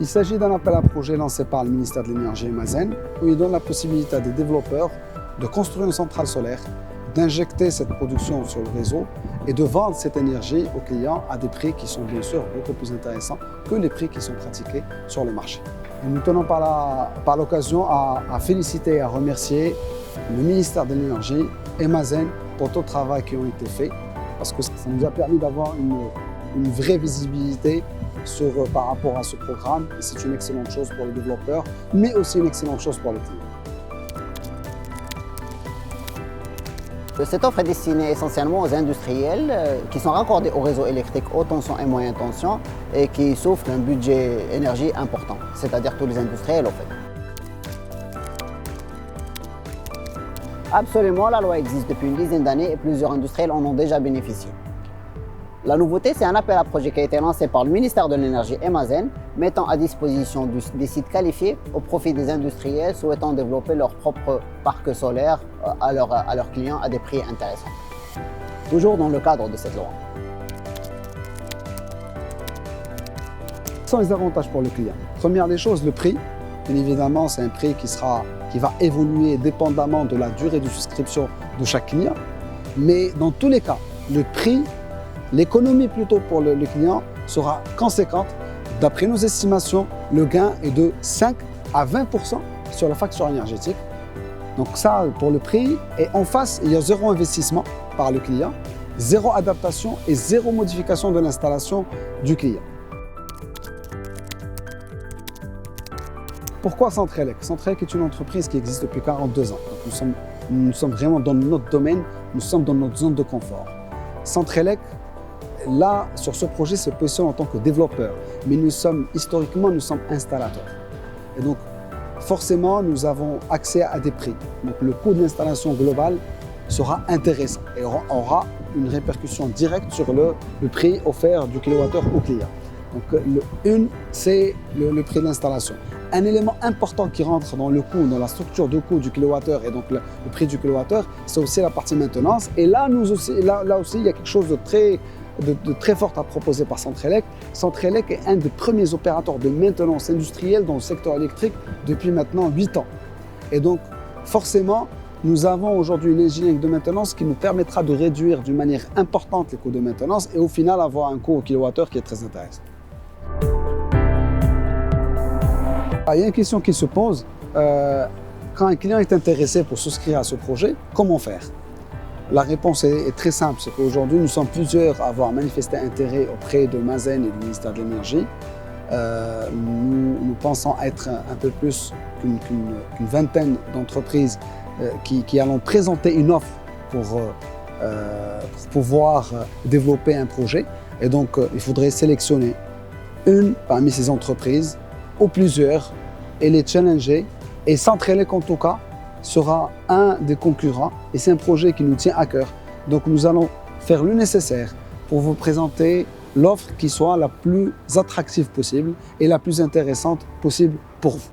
Il s'agit d'un appel à projet lancé par le ministère de l'Énergie et Mazen, où il donne la possibilité à des développeurs de construire une centrale solaire, d'injecter cette production sur le réseau et de vendre cette énergie aux clients à des prix qui sont bien sûr beaucoup plus intéressants que les prix qui sont pratiqués sur le marché. Et nous tenons par l'occasion à féliciter et à remercier le ministère de l'Énergie et Mazen pour tout le travail qui a été fait, parce que ça nous a permis d'avoir une vraie visibilité par rapport à ce programme. C'est une excellente chose pour les développeurs, mais aussi une excellente chose pour les clients. Cette offre est destinée essentiellement aux industriels qui sont raccordés au réseau électrique haute tension et moyenne tension et qui souffrent d'un budget énergie important, c'est-à-dire tous les industriels en fait. Absolument, la loi existe depuis une dizaine d'années et plusieurs industriels en ont déjà bénéficié. La nouveauté, c'est un appel à projet qui a été lancé par le ministère de l'Énergie et Mazen, mettant à disposition des sites qualifiés au profit des industriels souhaitant développer leur propre parc solaire à leurs clients à des prix intéressants. Toujours dans le cadre de cette loi. Quels sont les avantages pour le client? Première des choses, le prix. Bien évidemment, c'est un prix qui va évoluer dépendamment de la durée de souscription de chaque client. Mais dans tous les cas, le prix, l'économie plutôt pour le client sera conséquente. D'après nos estimations, le gain est de 5 à 20% sur la facture énergétique. Donc ça, pour le prix. Et en face, il y a zéro investissement par le client, zéro adaptation et zéro modification de l'installation du client. Pourquoi Centrelec? Centrelec est une entreprise qui existe depuis 42 ans. Donc nous sommes vraiment dans notre domaine, nous sommes dans notre zone de confort. Centrelec, là, sur ce projet, se positionne en tant que développeur, mais historiquement, nous sommes installateurs. Et donc, forcément, nous avons accès à des prix. Donc, le coût de l'installation globale sera intéressant et aura une répercussion directe sur le prix offert du kilowattheure au client. Donc, c'est le prix de l'installation. Un élément important qui rentre dans le coût, dans la structure de coût du kilowattheure et donc le prix du kilowattheure, c'est aussi la partie maintenance. Et là aussi, il y a quelque chose de très fort à proposer par Centrelec. Centrelec est un des premiers opérateurs de maintenance industrielle dans le secteur électrique depuis maintenant 8 ans. Et donc, forcément, nous avons aujourd'hui une engineering de maintenance qui nous permettra de réduire d'une manière importante les coûts de maintenance et au final avoir un coût au kilowattheure qui est très intéressant. Il y a une question qui se pose, quand un client est intéressé pour souscrire à ce projet, comment faire? La réponse est très simple, c'est qu'aujourd'hui nous sommes plusieurs à avoir manifesté intérêt auprès de Mazen et du ministère de l'Énergie. Nous pensons être un peu plus qu'une vingtaine d'entreprises qui allons présenter une offre pour pouvoir développer un projet. Et donc il faudrait sélectionner une parmi ces entreprises ou plusieurs et les challenger. Et Centrelec en tout cas sera un des concurrents et c'est un projet qui nous tient à cœur. Donc nous allons faire le nécessaire pour vous présenter l'offre qui soit la plus attractive possible et la plus intéressante possible pour vous.